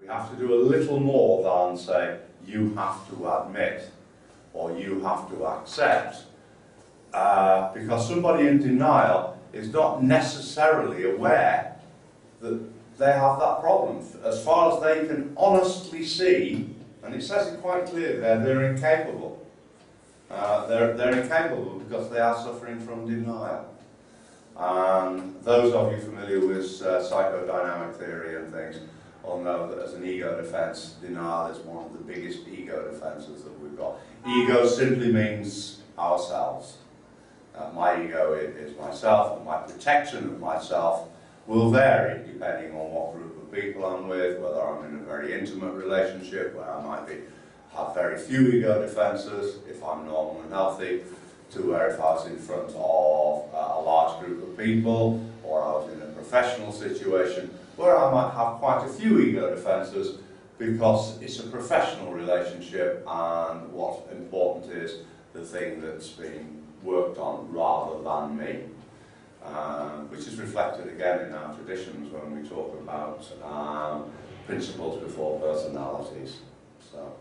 We have to do a little more than say, you have to admit, or you have to accept, because somebody in denial is not necessarily aware that they have that problem. As far as they can honestly see, and it says it quite clearly there, they're incapable. They're incapable because they are suffering from denial. And those of you familiar with psychodynamic theory and things will know that as an ego defense, denial is one of the biggest ego defenses that we've got. Ego simply means ourselves. My ego is myself, and my protection of myself will vary depending on what group of people I'm with, whether I'm in a very intimate relationship where I might have very few ego defenses, if I'm normal and healthy, to where if I was in front of a large group of people, or I was in a professional situation where I might have quite a few ego defenses because it's a professional relationship and what's important is the thing that's being worked on rather than me. Which is reflected again in our traditions when we talk about principles before personalities. So,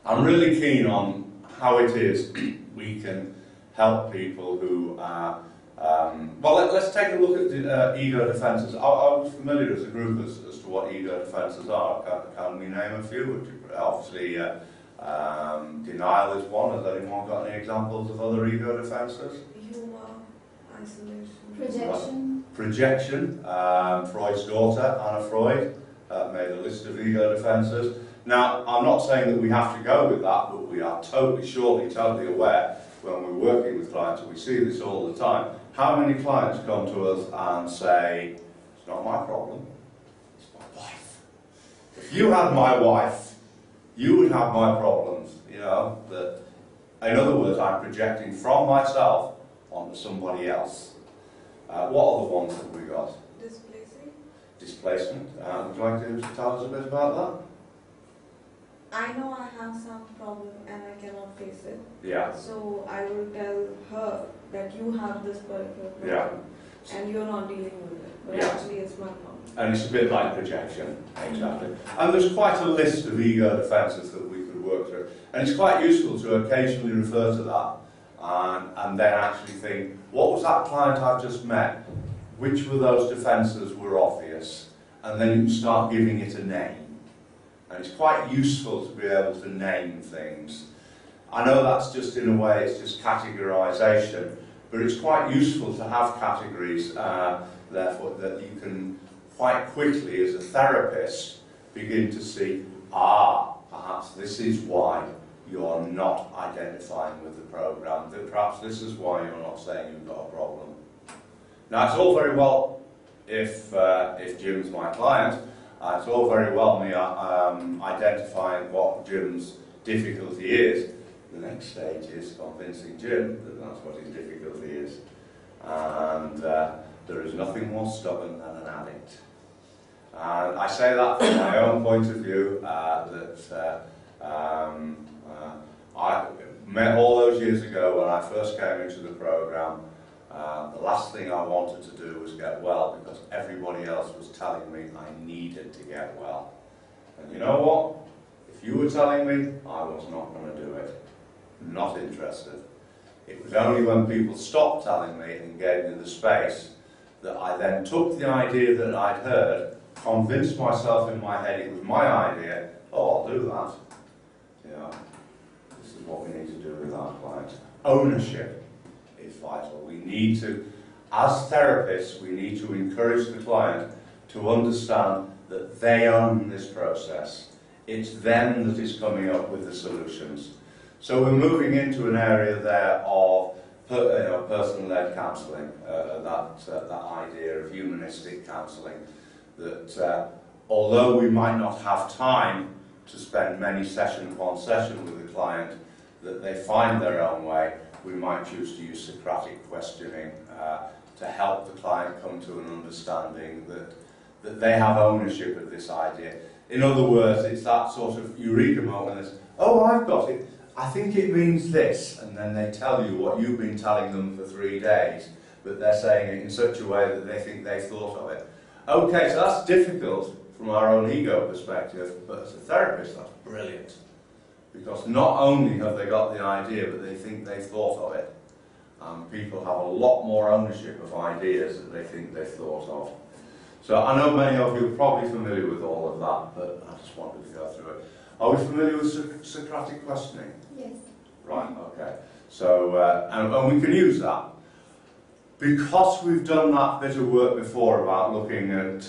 I'm really keen on how it is we can help people who are... well, let's take a look at the, ego defences. Are we familiar as a group as to what ego defences are? Can we name a few? Obviously, denial is one. Has anyone got any examples of other ego defences? Isolation. Projection. Projection. Freud's daughter, Anna Freud, made a list of ego defences. Now, I'm not saying that we have to go with that, but we are totally aware when we're working with clients, and we see this all the time. How many clients come to us and say, it's not my problem, it's my wife. If you had my wife, you would have my problems. You know, that, in other words, I'm projecting from myself onto somebody else. What other ones have we got? Displacing. Displacement. Would you like to tell us a bit about that? I know I have some problem and I cannot face it. Yeah. So I will tell her that you have this particular problem, yeah, and you're not dealing with it. But yeah, actually it's my problem. And it's a bit like projection, exactly. And there's quite a list of ego defences that we could work through. And it's quite useful to occasionally refer to that. And then actually think, what was that client I've just met? Which of those defences were obvious? And then you can start giving it a name. And it's quite useful to be able to name things. I know that's just, in a way, it's just categorisation, but it's quite useful to have categories, therefore, that you can quite quickly, as a therapist, begin to see, perhaps this is why you're not identifying with the program, that perhaps this is why you're not saying you've got a problem. Now, it's all very well if Jim's my client, it's all very well me identifying what Jim's difficulty is. The next stage is convincing Jim that that's what his difficulty is. And there is nothing more stubborn than an addict. And I say that from my own point of view, I met all those years ago when I first came into the program. The last thing I wanted to do was get well because everybody else was telling me I needed to get well. And you know what? If you were telling me, I was not going to do it. Not interested. It was only when people stopped telling me and gave me the space that I then took the idea that I'd heard, convinced myself in my head it was my idea, I'll do that. You know, this is what we need to do with our clients. Ownership is vital. We need to, as therapists, we need to encourage the client to understand that they own this process. It's them that is coming up with the solutions. So we're moving into an area there of person-led counselling, that idea of humanistic counselling, that although we might not have time to spend one session with a client, that they find their own way. We might choose to use Socratic questioning to help the client come to an understanding that they have ownership of this idea. In other words, it's that sort of eureka moment. It's, oh, I've got it. I think it means this. And then they tell you what you've been telling them for 3 days, but they're saying it in such a way that they think they've thought of it. Okay, so that's difficult from our own ego perspective, but as a therapist, that's brilliant. Because not only have they got the idea, but they think they've thought of it. People have a lot more ownership of ideas that they think they've thought of. So I know many of you are probably familiar with all of that, but I just wanted to go through it. Are we familiar with Socratic questioning? Yes. Right, okay. So, and we can use that. Because we've done that bit of work before about looking at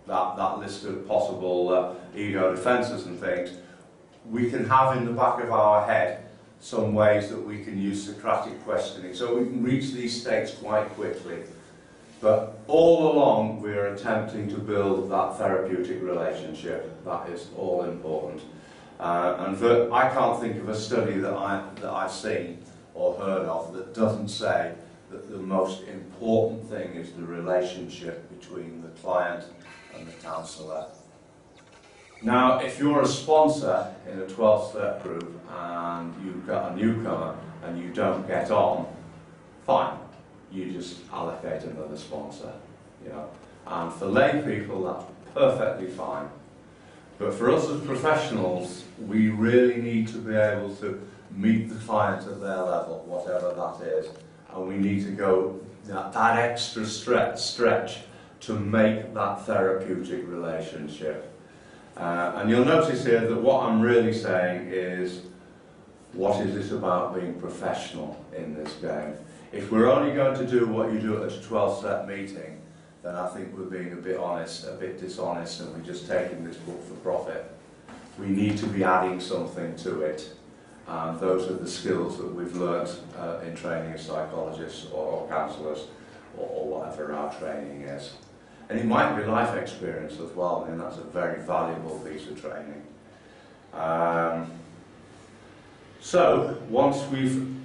that list of possible ego defences and things, we can have in the back of our head some ways that we can use Socratic questioning. So we can reach these states quite quickly. But all along we're attempting to build that therapeutic relationship. That is all important. And I can't think of a study that I've seen or heard of that doesn't say that the most important thing is the relationship between the client and the counsellor. Now, if you're a sponsor in a 12-step group and you've got a newcomer and you don't get on, fine, you just allocate another sponsor, you know. And for lay people, that's perfectly fine. But for us as professionals, we really need to be able to meet the client at their level, whatever that is, and we need to go that extra stretch to make that therapeutic relationship. And you'll notice here that what I'm really saying is, what is it about being professional in this game? If we're only going to do what you do at a 12-step meeting, then I think we're being a bit honest, a bit dishonest, and we're just taking this book for profit. We need to be adding something to it. And those are the skills that we've learnt in training as psychologists or counsellors or whatever our training is. And it might be life experience as well. I mean, that's a very valuable piece of training. So, once we've...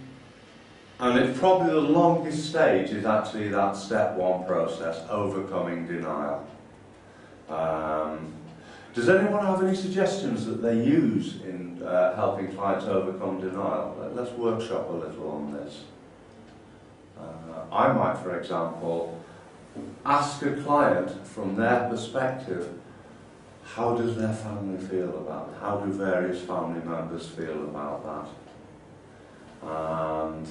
And it's probably the longest stage is actually that step one process, overcoming denial. Does anyone have any suggestions that they use in helping clients overcome denial? Let's workshop a little on this. I might, for example, ask a client from their perspective, how does their family feel about it? How do various family members feel about that? And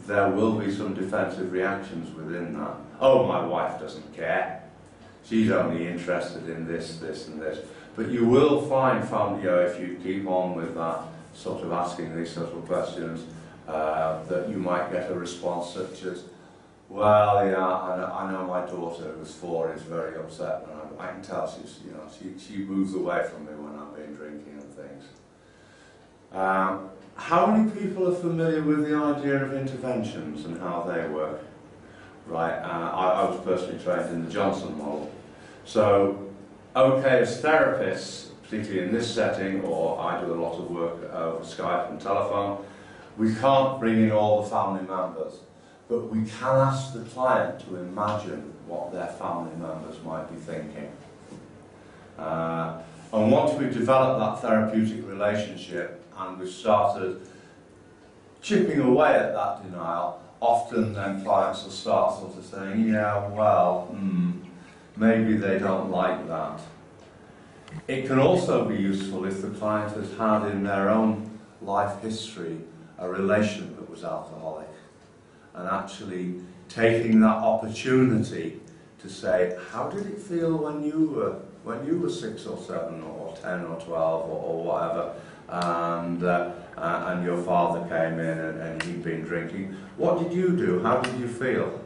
there will be some defensive reactions within that. Oh, my wife doesn't care. She's only interested in this, this and this. But you will find, if you keep on with that, sort of asking these sort of questions, that you might get a response such as, well, yeah, I know my daughter who's 4 is very upset, and I can tell she moves away from me when I've been drinking and things. How many people are familiar with the idea of interventions and how they work? Right, I was personally trained in the Johnson model. So, okay, as therapists, particularly in this setting, or I do a lot of work over Skype and telephone, we can't bring in all the family members, but we can ask the client to imagine what their family members might be thinking. And once we've developed that therapeutic relationship and we've started chipping away at that denial, often then clients will start sort of saying, yeah, well, maybe they don't like that. It can also be useful if the client has had in their own life history a relation that was alcoholic, and actually taking that opportunity to say, how did it feel when you were 6 or 7 or 10 or 12 or whatever, and your father came in and he'd been drinking. What did you do? How did you feel?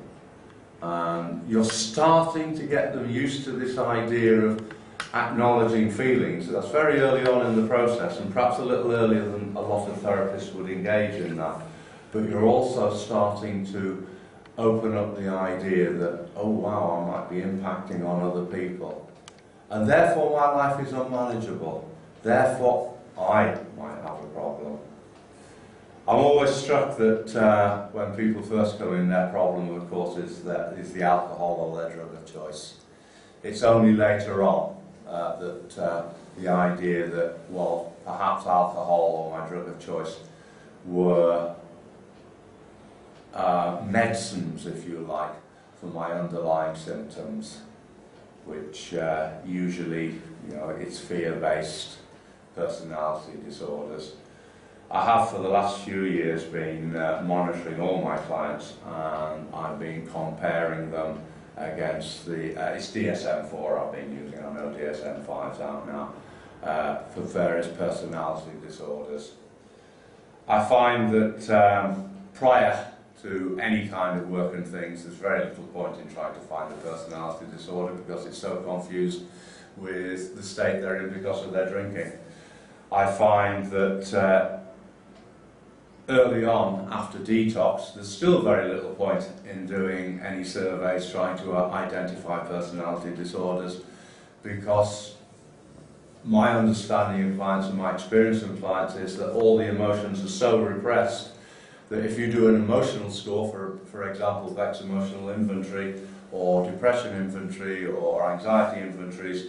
You're starting to get them used to this idea of acknowledging feelings. That's very early on in the process, and perhaps a little earlier than a lot of therapists would engage in that. But you're also starting to open up the idea that, oh wow, I might be impacting on other people. And therefore my life is unmanageable. Therefore I might have a problem. I'm always struck that when people first come in, their problem, of course, is the alcohol or their drug of choice. It's only later on that the idea that, well, perhaps alcohol or my drug of choice were medicines, if you like, for my underlying symptoms. which usually, it's fear-based personality disorders. I have for the last few years been monitoring all my clients, and I've been comparing them against it's DSM-4 I've been using. I know DSM-5's out now, for various personality disorders. I find that prior to any kind of work and things, there's very little point in trying to find a personality disorder because it's so confused with the state they're in because of their drinking. I find that early on, after detox, there's still very little point in doing any surveys trying to identify personality disorders, because my understanding of clients and my experience of clients is that all the emotions are so repressed that if you do an emotional score, for example, Beck's emotional inventory or depression inventory or anxiety inventories,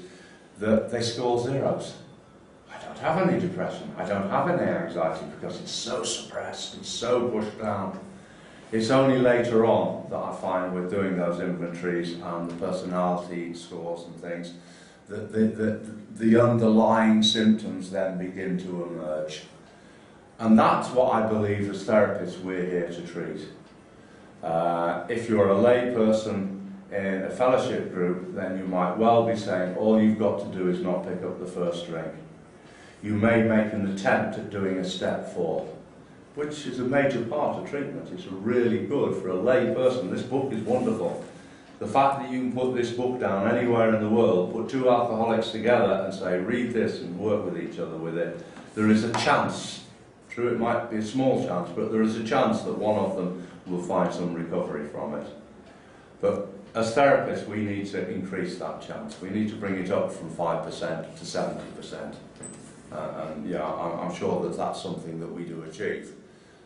that they score zeros. I don't have any depression, I don't have any anxiety because it's so suppressed, it's so pushed down. It's only later on that I find with doing those inventories and the personality scores and things that the underlying symptoms then begin to emerge. And that's what I believe as therapists we're here to treat. If you're a lay person in a fellowship group, then you might well be saying all you've got to do is not pick up the first drink. You may make an attempt at doing a step 4, which is a major part of treatment. It's really good for a lay person. This book is wonderful. The fact that you can put this book down anywhere in the world, put 2 alcoholics together and say, read this and work with each other with it, there is a chance, true it might be a small chance, but there is a chance that one of them will find some recovery from it. But as therapists, we need to increase that chance. We need to bring it up from 5% to 70%. And yeah, I'm sure that that's something that we do achieve.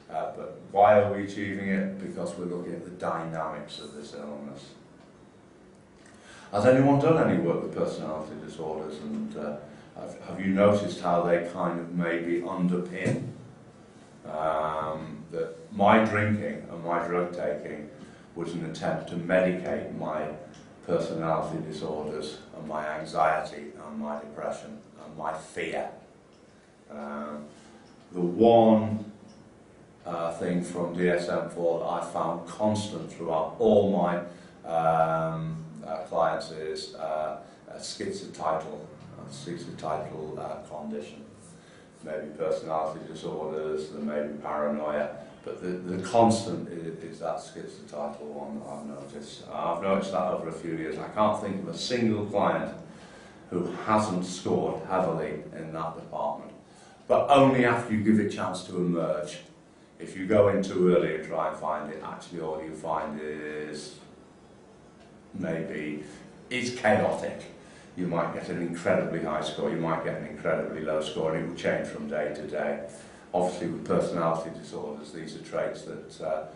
But why are we achieving it? Because we're looking at the dynamics of this illness. Has anyone done any work with personality disorders? And have you noticed how they kind of maybe underpin that my drinking and my drug taking was an attempt to medicate my personality disorders and my anxiety and my depression and my fear? The one thing from DSM-4 that I found constant throughout all my clients is a schizotypal condition. Maybe personality disorders, there may be paranoia, but the constant is that schizotypal one that I've noticed. I've noticed that over a few years. I can't think of a single client who hasn't scored heavily in that department. But only after you give it a chance to emerge. If you go in too early and try and find it, actually all you find is maybe it's chaotic. You might get an incredibly high score, you might get an incredibly low score, and it will change from day to day. Obviously with personality disorders, these are traits that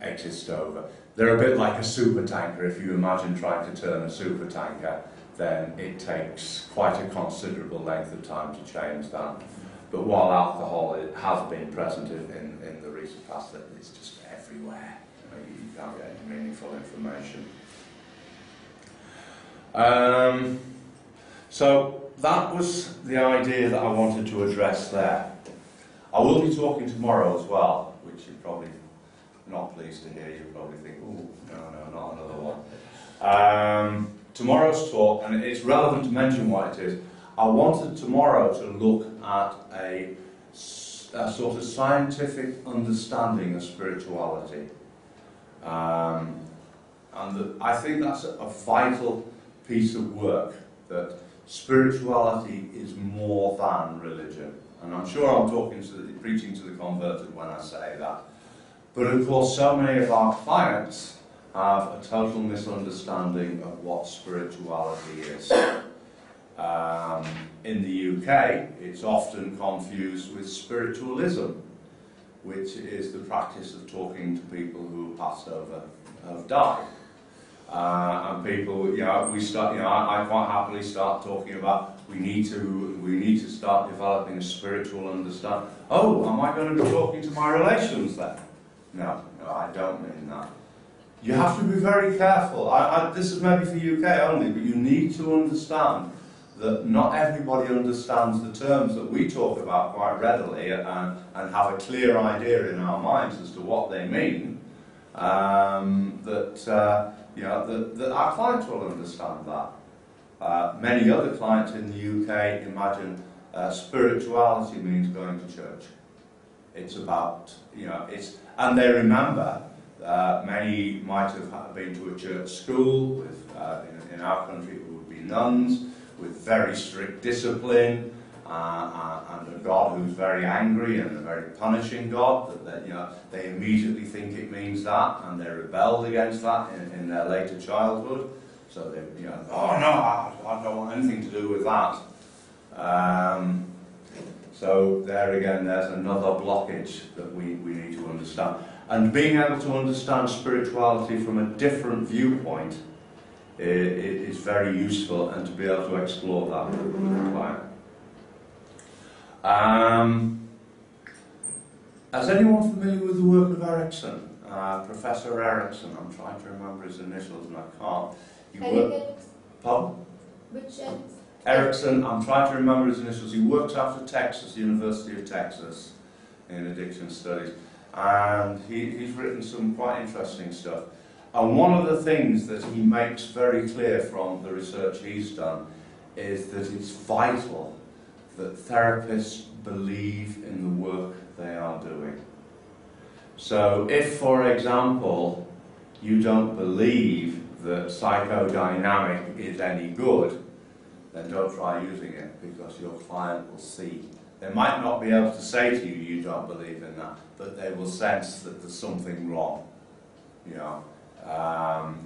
exist over. They're a bit like a supertanker. If you imagine trying to turn a supertanker, then it takes quite a considerable length of time to change that. But while alcohol has been present in the recent past, it's just everywhere. You can't get any meaningful information. So that was the idea that I wanted to address there. I will be talking tomorrow as well, which you're probably not pleased to hear. You'll probably think, oh, no, not another one. Tomorrow's talk, and it's relevant to mention what it is, I wanted tomorrow to look at a sort of scientific understanding of spirituality. And I think that's a vital piece of work, that spirituality is more than religion. And I'm sure I'm preaching to the converted when I say that. But of course, so many of our clients have a total misunderstanding of what spirituality is. In the UK, it's often confused with spiritualism, which is the practice of talking to people who passed over, have died. And people, I quite happily start talking about we need to start developing a spiritual understanding. Oh, am I going to be talking to my relations then? No, I don't mean that. You have to be very careful. This is maybe for UK only, but you need to understand that not everybody understands the terms that we talk about quite readily and have a clear idea in our minds as to what they mean. That our clients will understand that. Many other clients in the UK imagine spirituality means going to church. It's about, and they remember, many might have been to a church school, with, in our country it would be nuns, with very strict discipline, and a God who's very angry and a very punishing God, that they immediately think it means that, and they rebelled against that in their later childhood. So they, oh no, I don't want anything to do with that. So there again, there's another blockage that we need to understand. And being able to understand spirituality from a different viewpoint is very useful, and to be able to explore that with the client. Is anyone familiar with the work of Erickson? Professor Erickson, I'm trying to remember his initials and I can't. Pardon? Which Erickson? Erickson, I'm trying to remember his initials. He works after Texas, University of Texas, in addiction studies. And he's written some quite interesting stuff. And one of the things that he makes very clear from the research he's done is that it's vital that therapists believe in the work they are doing. So if, for example, you don't believe that psychodynamic is any good, then don't try using it, because your client will see. They might not be able to say to you, you don't believe in that, but they will sense that there's something wrong.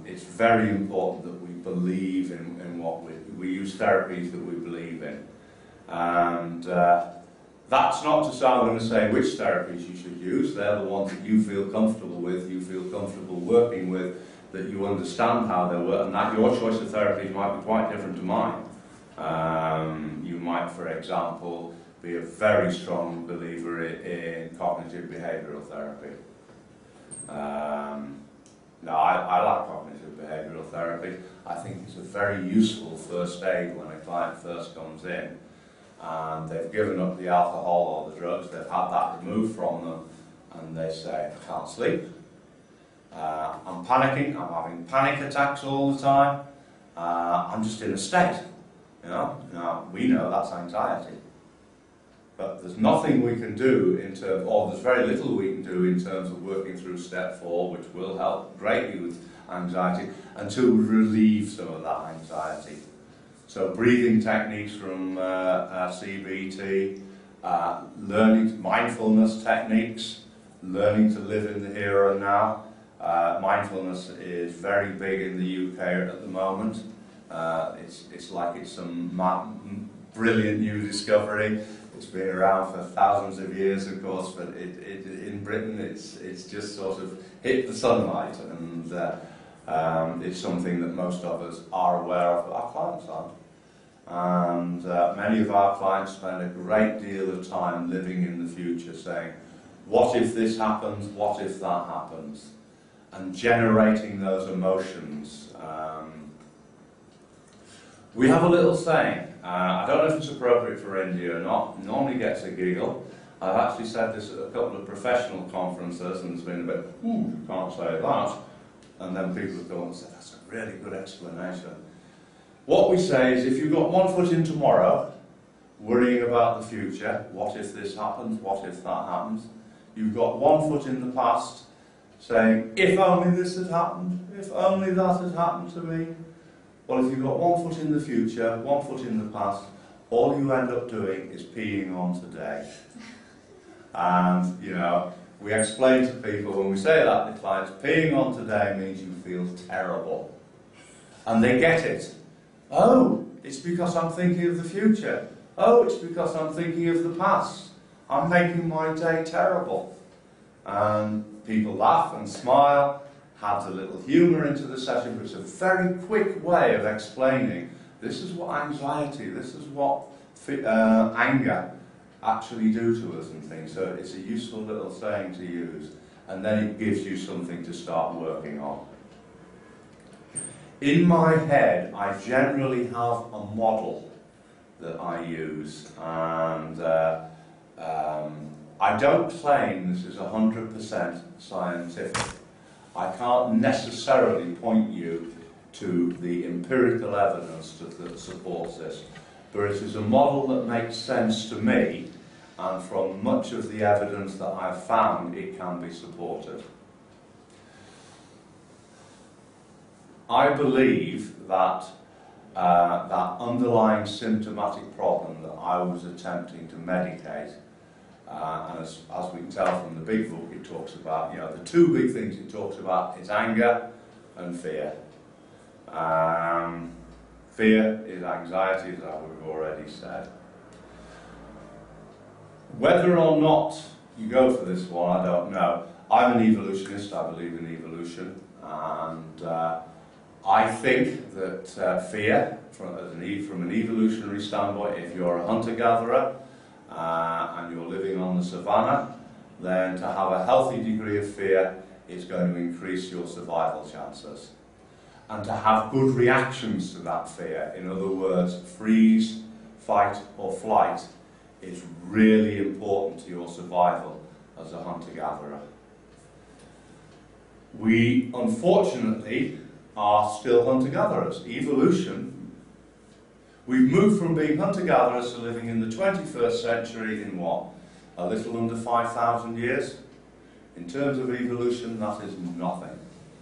It's very important that we believe in what we use therapies that we believe in. And that's not to say I'm going to say which therapies you should use. They're the ones that you feel comfortable with, you feel comfortable working with, that you understand how they work, and that your choice of therapies might be quite different to mine. You might, for example, be a very strong believer in cognitive behavioural therapy. Now, I like cognitive behavioural therapy. I think it's a very useful first aid when a client first comes in and they've given up the alcohol or the drugs, they've had that removed from them, and they say, I can't sleep, I'm panicking, I'm having panic attacks all the time, I'm just in a state. Now, we know that's anxiety. But there's nothing we can do in terms, or there's very little we can do in terms of working through step 4, which will help greatly with anxiety, until we relieve some of that anxiety. So breathing techniques from CBT, learning mindfulness techniques, learning to live in the here and now. Mindfulness is very big in the UK at the moment. It's like it's some brilliant new discovery. It's been around for thousands of years, of course, but in Britain it's just sort of hit the sunlight, and it's something that most of us are aware of, but our clients aren't. And many of our clients spend a great deal of time living in the future, saying, what if this happens, what if that happens? And generating those emotions. We have a little saying, I don't know if it's appropriate for India or not, normally gets a giggle. I've actually said this at a couple of professional conferences, and there's been a bit, ooh, you can't say that. And then people have gone and said, that's a really good explanation. What we say is, if you've got one foot in tomorrow, worrying about the future, what if this happens, what if that happens? You've got one foot in the past, saying, if only this had happened, if only that had happened to me. Well, if you've got one foot in the future, one foot in the past, all you end up doing is peeing on today. And, we explain to people when we say that to clients, peeing on today means you feel terrible. And they get it. Oh, it's because I'm thinking of the future. Oh, it's because I'm thinking of the past. I'm making my day terrible. And people laugh and smile, adds a little humour into the session, but it's a very quick way of explaining this is what anxiety, this is what anger actually do to us and things. So it's a useful little saying to use, and then it gives you something to start working on. In my head, I generally have a model that I use, and I don't claim this is 100% scientific. I can't necessarily point you to the empirical evidence that supports this, but it is a model that makes sense to me, and from much of the evidence that I've found, it can be supported. I believe that that underlying symptomatic problem that I was attempting to medicate, and as we can tell from the big book, it talks about, the two big things it talks about is anger and fear. Fear is anxiety, as we've already said. Whether or not you go for this one, I don't know. I'm an evolutionist, I believe in evolution, and I think that fear, from an evolutionary standpoint, if you're a hunter-gatherer and you're living on the savannah, then to have a healthy degree of fear is going to increase your survival chances. And to have good reactions to that fear, in other words, freeze, fight or flight, is really important to your survival as a hunter-gatherer. We, unfortunately, are still hunter-gatherers. Evolution, we've moved from being hunter-gatherers to living in the 21st century in what? A little under 5,000 years? In terms of evolution, that is nothing.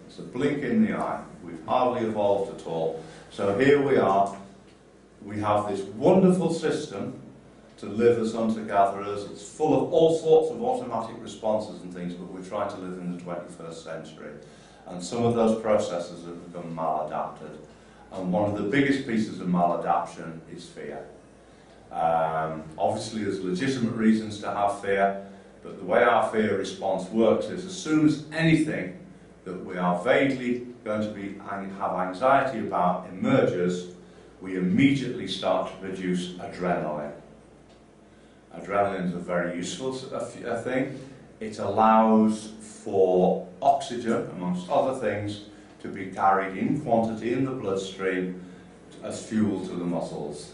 It's a blink in the eye. We've hardly evolved at all. So here we are. We have this wonderful system to live as hunter-gatherers. It's full of all sorts of automatic responses and things, but we're trying to live in the 21st century. And some of those processes have become maladapted. And one of the biggest pieces of maladaptation is fear. Obviously there's legitimate reasons to have fear, but the way our fear response works is as soon as anything that we are vaguely going to have anxiety about emerges, we immediately start to produce adrenaline. Adrenaline is a very useful thing. It allows for oxygen, amongst other things, to be carried in quantity in the bloodstream as fuel to the muscles.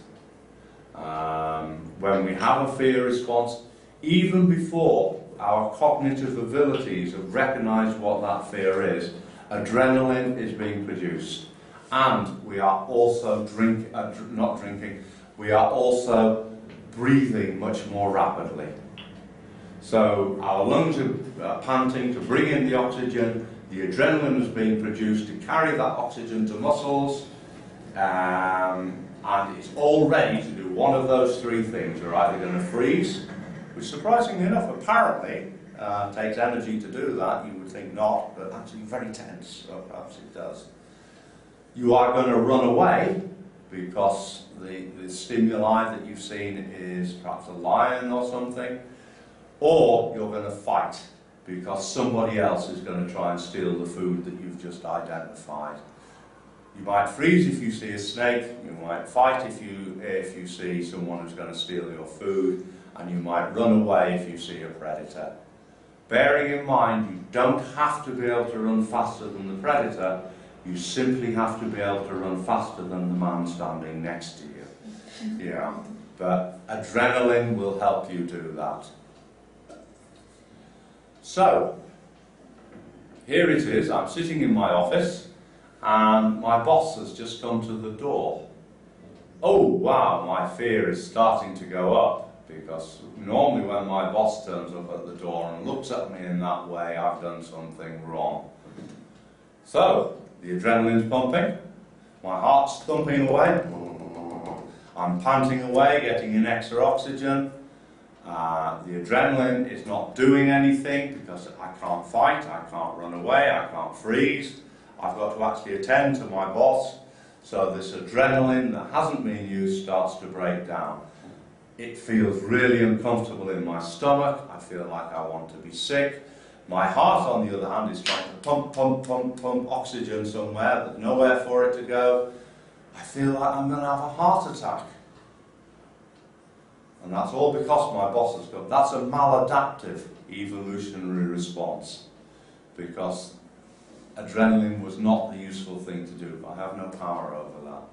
When we have a fear response, even before our cognitive abilities have recognized what that fear is, adrenaline is being produced. And we are also we are also breathing much more rapidly. So our lungs are panting to bring in the oxygen, the adrenaline is being produced to carry that oxygen to muscles, and it's all ready to do one of those three things. You're either going to freeze, which surprisingly enough apparently takes energy to do that. You would think not, but actually very tense, so perhaps it does. You are going to run away because the stimuli that you've seen is perhaps a lion or something, or you're going to fight because somebody else is going to try and steal the food that you've just identified. You might freeze if you see a snake, you might fight if you see someone who's going to steal your food, and you might run away if you see a predator. Bearing in mind, you don't have to be able to run faster than the predator, you simply have to be able to run faster than the man standing next to you. Yeah, but adrenaline will help you do that. So, here it is, I'm sitting in my office, and my boss has just come to the door. Oh wow, my fear is starting to go up, because normally when my boss turns up at the door and looks at me in that way, I've done something wrong. So, the adrenaline's pumping, my heart's thumping away, I'm panting away, getting in extra oxygen. The adrenaline is not doing anything because I can't fight, I can't run away, I can't freeze. I've got to actually attend to my boss. So this adrenaline that hasn't been used starts to break down. It feels really uncomfortable in my stomach. I feel like I want to be sick. My heart, on the other hand, is trying to pump oxygen somewhere. There's nowhere for it to go. I feel like I'm going to have a heart attack. And that's all because my boss has come. That's a maladaptive evolutionary response. Because adrenaline was not the useful thing to do. I have no power over that.